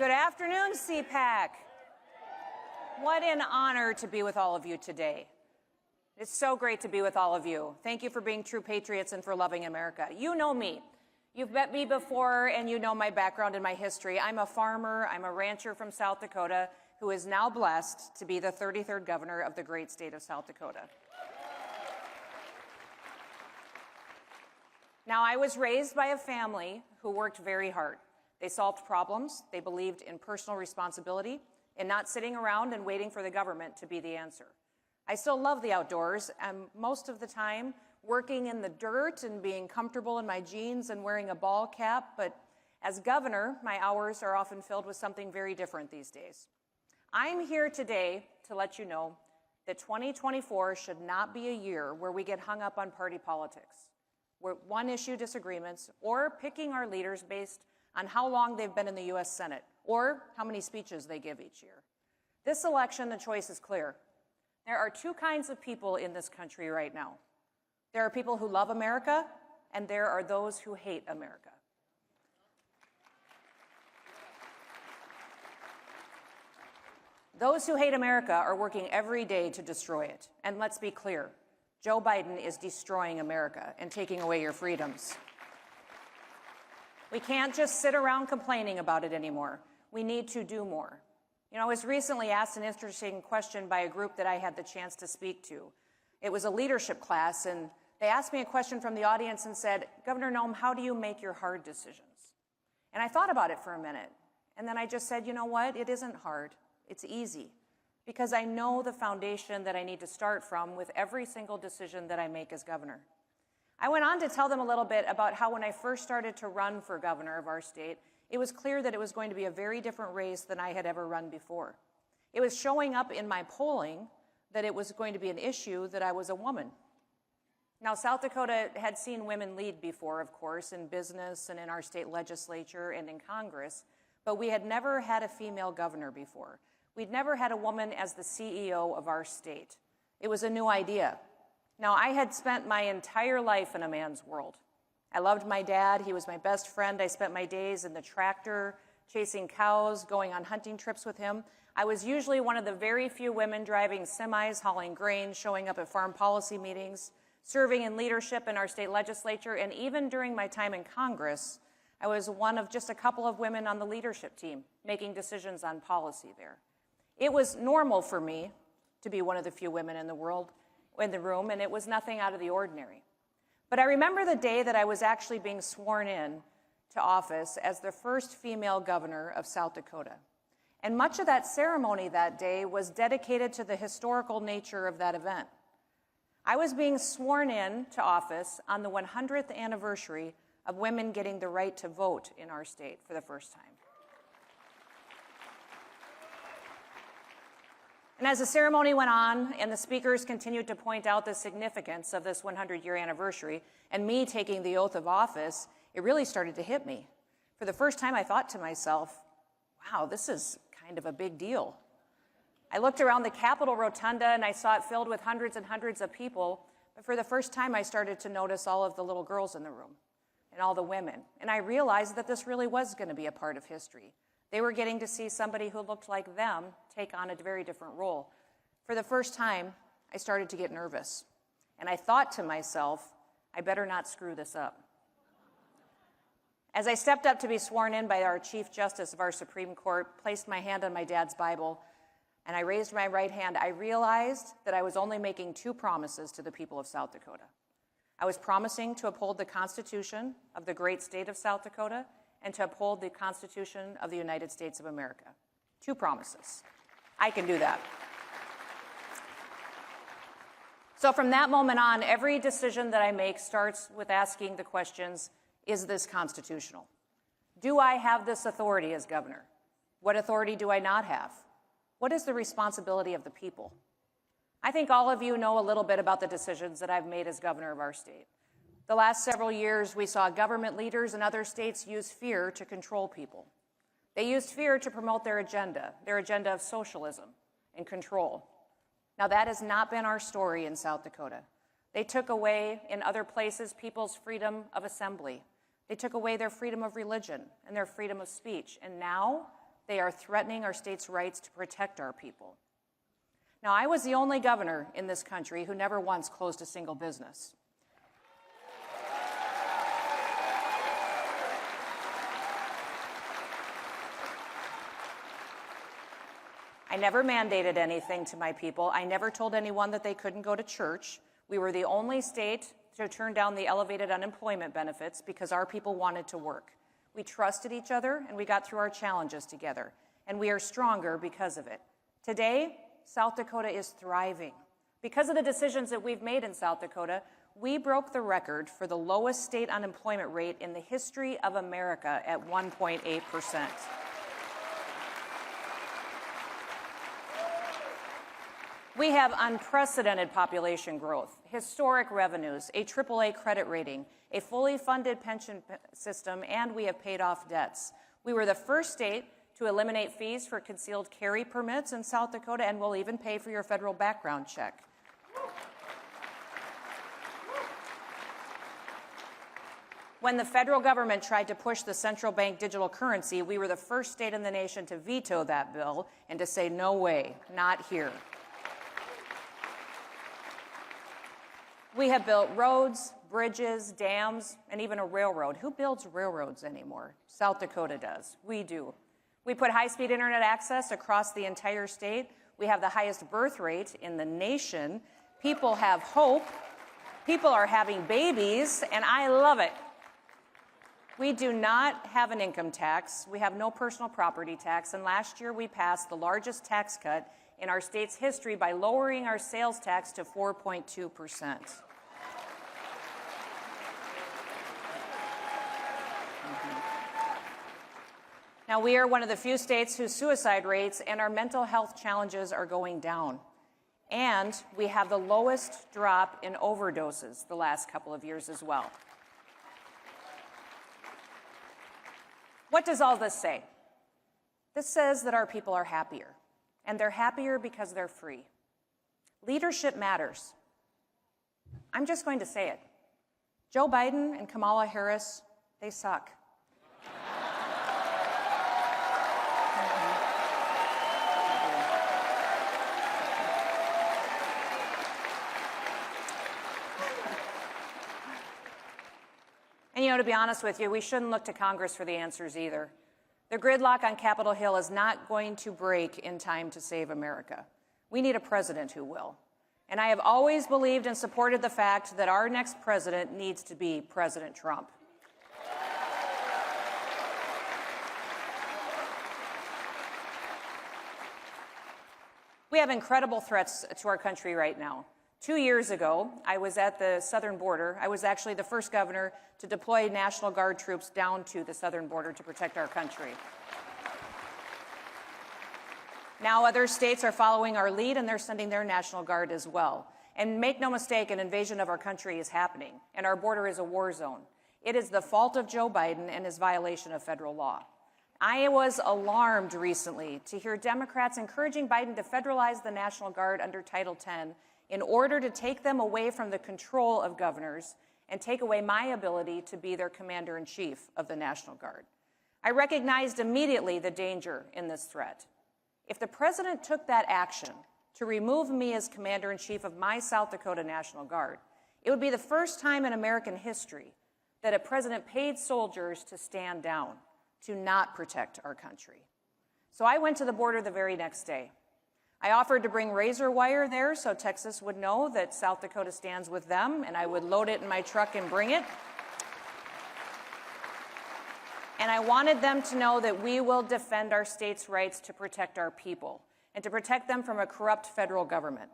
Good afternoon, CPAC. What an honor to be with all of you today. It's so great to be with all of you. Thank you for being true patriots and for loving America. You know me. You've met me before, and you know my background and my history. I'm a farmer, I'm a rancher from South Dakota who is now blessed to be the 33rd governor of the great state of South Dakota. Now, I was raised by a family who worked very hard. They solved problems, they believed in personal responsibility, and not sitting around and waiting for the government to be the answer. I still love the outdoors, and most of the time working in the dirt and being comfortable in my jeans and wearing a ball cap, but as governor, my hours are often filled with something very different these days. I'm here today to let you know that 2024 should not be a year where we get hung up on party politics, where one-issue disagreements, or picking our leaders based on how long they've been in the U.S. Senate, or how many speeches they give each year. This election, the choice is clear. There are two kinds of people in this country right now. There are people who love America, and there are those who hate America. Those who hate America are working every day to destroy it. And let's be clear, Joe Biden is destroying America and taking away your freedoms. We can't just sit around complaining about it anymore. We need to do more. You know, I was recently asked an interesting question by a group that I had the chance to speak to. It was a leadership class, and they asked me a question from the audience and said, Governor Noem, how do you make your hard decisions? And I thought about it for a minute, and then I just said, you know what? It isn't hard. It's easy, because I know the foundation that I need to start from with every single decision that I make as governor. I went on to tell them a little bit about how when I first started to run for governor of our state, it was clear that it was going to be a very different race than I had ever run before. It was showing up in my polling that it was going to be an issue that I was a woman. Now, South Dakota had seen women lead before, of course, in business and in our state legislature and in Congress, but we had never had a female governor before. We'd never had a woman as the CEO of our state. It was a new idea. Now, I had spent my entire life in a man's world. I loved my dad. He was my best friend. I spent my days in the tractor, chasing cows, going on hunting trips with him. I was usually one of the very few women driving semis, hauling grain, showing up at farm policy meetings, serving in leadership in our state legislature, and even during my time in Congress, I was one of just a couple of women on the leadership team, making decisions on policy there. It was normal for me to be one of the few women in the room, and it was nothing out of the ordinary. But I remember the day that I was actually being sworn in to office as the first female governor of South Dakota. And much of that ceremony that day was dedicated to the historical nature of that event. I was being sworn in to office on the 100th anniversary of women getting the right to vote in our state for the first time. And as the ceremony went on and the speakers continued to point out the significance of this 100-year anniversary and me taking the oath of office, it really started to hit me. For the first time, I thought to myself, wow, this is kind of a big deal. I looked around the Capitol Rotunda and I saw it filled with hundreds and hundreds of people, but for the first time, I started to notice all of the little girls in the room and all the women. And I realized that this really was going to be a part of history. They were getting to see somebody who looked like them take on a very different role. For the first time, I started to get nervous. And I thought to myself, I better not screw this up. As I stepped up to be sworn in by our Chief Justice of our Supreme Court, placed my hand on my dad's Bible, and I raised my right hand, I realized that I was only making two promises to the people of South Dakota. I was promising to uphold the Constitution of the great state of South Dakota and to uphold the Constitution of the United States of America. Two promises. I can do that. So from that moment on, every decision that I make starts with asking the questions, is this constitutional? Do I have this authority as governor? What authority do I not have? What is the responsibility of the people? I think all of you know a little bit about the decisions that I've made as governor of our state. The last several years, we saw government leaders in other states use fear to control people. They used fear to promote their agenda of socialism and control. Now, that has not been our story in South Dakota. They took away, in other places, people's freedom of assembly. They took away their freedom of religion and their freedom of speech. And now They are threatening our state's rights to protect our people. Now, I was the only governor in this country who never once closed a single business. I never mandated anything to my people. I never told anyone that they couldn't go to church. We were the only state to turn down the elevated unemployment benefits because our people wanted to work. We trusted each other, and we got through our challenges together, and we are stronger because of it. Today, South Dakota is thriving. Because of the decisions that we've made in South Dakota, we broke the record for the lowest state unemployment rate in the history of America at 1.8%. We have unprecedented population growth, historic revenues, a AAA credit rating, a fully funded pension system, and we have paid off debts. We were the first state to eliminate fees for concealed carry permits in South Dakota, and we'll even pay for your federal background check. When the federal government tried to push the central bank digital currency, we were the first state in the nation to veto that bill and to say, no way, not here. We have built roads, bridges, dams, and even a railroad. Who builds railroads anymore? South Dakota does. We do. We put high-speed internet access across the entire state. We have the highest birth rate in the nation. People have hope. People are having babies, and I love it. We do not have an income tax. We have no personal property tax, and last year we passed the largest tax cut in our state's history by lowering our sales tax to 4.2%. Now, we are one of the few states whose suicide rates and our mental health challenges are going down. And we have the lowest drop in overdoses the last couple of years as well. What does all this say? This says that our people are happier. And they're happier because they're free. Leadership matters. I'm just going to say it. Joe Biden and Kamala Harris, they suck. And, to be honest with you, we shouldn't look to Congress for the answers either. The gridlock on Capitol Hill is not going to break in time to save America. We need a president who will. And I have always believed and supported the fact that our next president needs to be President Trump. We have incredible threats to our country right now. 2 years ago, I was at the southern border. I was actually the first governor to deploy National Guard troops down to the southern border to protect our country. Now other states are following our lead, and they're sending their National Guard as well. And make no mistake, an invasion of our country is happening, and our border is a war zone. It is the fault of Joe Biden and his violation of federal law. I was alarmed recently to hear Democrats encouraging Biden to federalize the National Guard under Title X in order to take them away from the control of governors and take away my ability to be their commander-in-chief of the National Guard. I recognized immediately the danger in this threat. If the president took that action to remove me as commander-in-chief of my South Dakota National Guard, it would be the first time in American history that a president paid soldiers to stand down, to not protect our country. So I went to the border the very next day. I offered to bring razor wire there so Texas would know that South Dakota stands with them, and I would load it in my truck and bring it. And I wanted them to know that we will defend our state's rights to protect our people and to protect them from a corrupt federal government.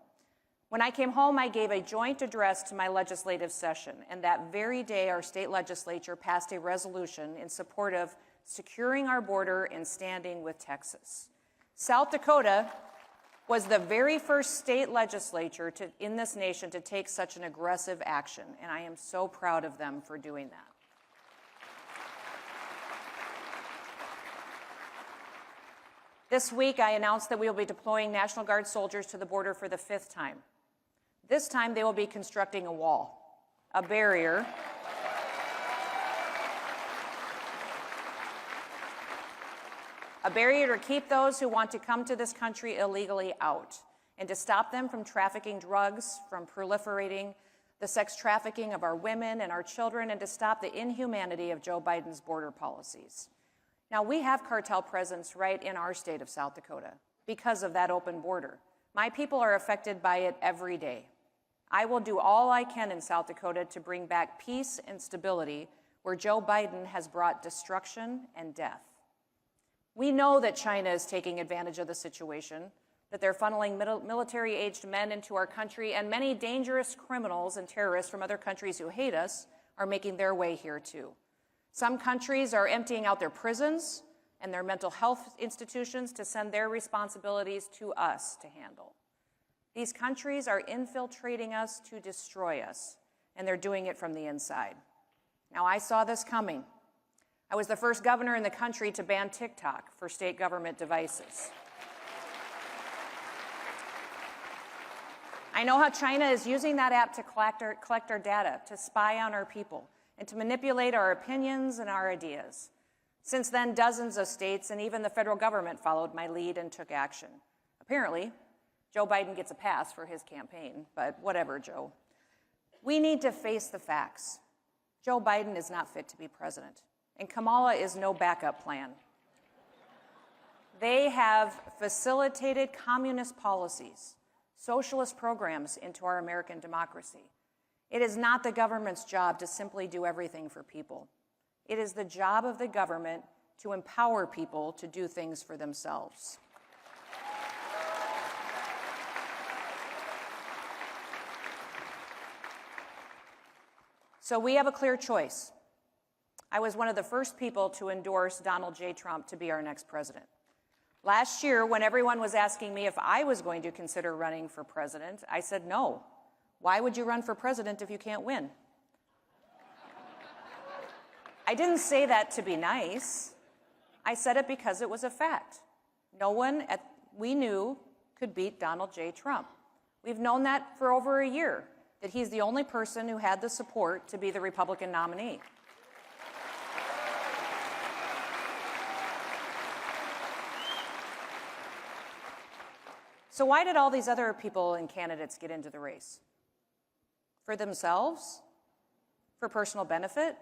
When I came home, I gave a joint address to my legislative session, and that very day our state legislature passed a resolution in support of securing our border and standing with Texas. South Dakota was the very first state legislature in this nation to take such an aggressive action, and I am so proud of them for doing that. This week, I announced that we will be deploying National Guard soldiers to the border for the 5th time. This time, they will be constructing a wall, a barrier, a barrier to keep those who want to come to this country illegally out, and to stop them from trafficking drugs, from proliferating the sex trafficking of our women and our children, and to stop the inhumanity of Joe Biden's border policies. Now, we have cartel presence right in our state of South Dakota because of that open border. My people are affected by it every day. I will do all I can in South Dakota to bring back peace and stability where Joe Biden has brought destruction and death. We know that China is taking advantage of the situation, that they're funneling military-aged men into our country, and many dangerous criminals and terrorists from other countries who hate us are making their way here too. Some countries are emptying out their prisons and their mental health institutions to send their responsibilities to us to handle. These countries are infiltrating us to destroy us, and they're doing it from the inside. Now, I saw this coming. I was the first governor in the country to ban TikTok for state government devices. I know how China is using that app to collect our data, to spy on our people, and to manipulate our opinions and our ideas. Since then, dozens of states and even the federal government followed my lead and took action. Apparently, Joe Biden gets a pass for his campaign, but whatever, Joe. We need to face the facts. Joe Biden is not fit to be president, and Kamala is no backup plan. They have facilitated communist policies, socialist programs into our American democracy. It is not the government's job to simply do everything for people. It is the job of the government to empower people to do things for themselves. So we have a clear choice. I was one of the first people to endorse Donald J. Trump to be our next president. Last year, when everyone was asking me if I was going to consider running for president, I said no. Why would you run for president if you can't win? I didn't say that to be nice. I said it because it was a fact. No one we knew could beat Donald J. Trump. We've known that for over a year, that he's the only person who had the support to be the Republican nominee. So why did all these other people and candidates get into the race? For themselves? For personal benefit?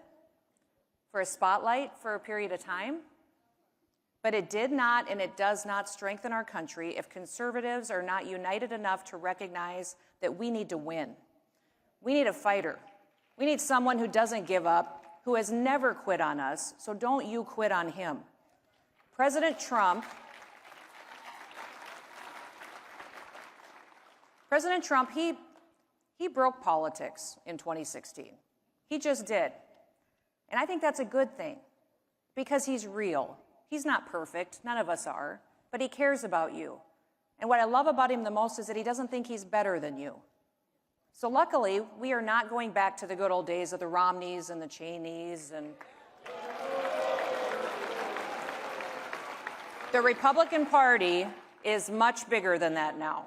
For a spotlight for a period of time? But it did not and it does not strengthen our country if conservatives are not united enough to recognize that we need to win. We need a fighter. We need someone who doesn't give up, who has never quit on us, so don't you quit on him. President Trump, he broke politics in 2016. He just did. And I think that's a good thing because he's real. He's not perfect. None of us are. But he cares about you. And what I love about him the most is that he doesn't think he's better than you. So luckily, we are not going back to the good old days of the Romneys and the Cheneys. And the Republican Party is much bigger than that now.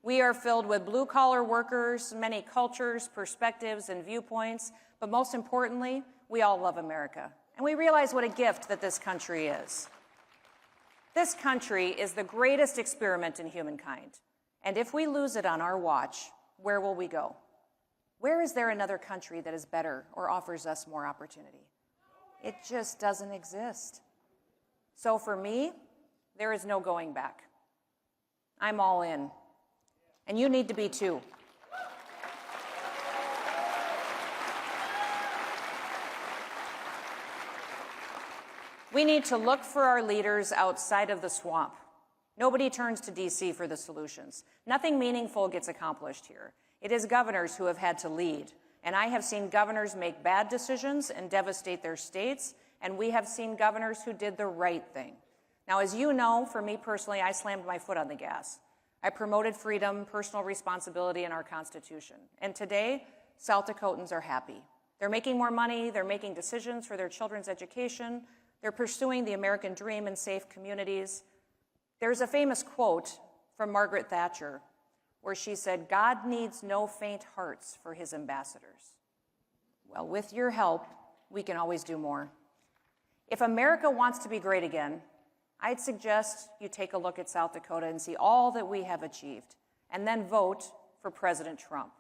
We are filled with blue-collar workers, many cultures, perspectives, and viewpoints. But most importantly, we all love America. And we realize what a gift that this country is. This country is the greatest experiment in humankind. And if we lose it on our watch, where will we go? Where is there another country that is better or offers us more opportunity? It just doesn't exist. So for me, there is no going back. I'm all in. And you need to be too. We need to look for our leaders outside of the swamp. Nobody turns to D.C. for the solutions. Nothing meaningful gets accomplished here. It is governors who have had to lead. And I have seen governors make bad decisions and devastate their states, and we have seen governors who did the right thing. Now, as you know, for me personally, I slammed my foot on the gas. I promoted freedom, personal responsibility, and our Constitution. And today, South Dakotans are happy. They're making more money. They're making decisions for their children's education. They're pursuing the American dream in safe communities. There's a famous quote from Margaret Thatcher where she said, "God needs no faint hearts for his ambassadors." Well, with your help, we can always do more. If America wants to be great again, I'd suggest you take a look at South Dakota and see all that we have achieved, and then vote for President Trump.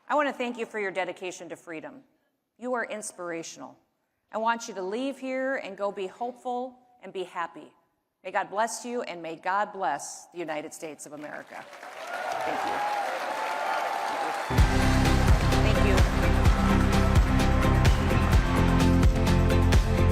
I want to thank you for your dedication to freedom. You are inspirational. I want you to leave here and go be hopeful and be happy. May God bless you, and may God bless the United States of America. Thank you.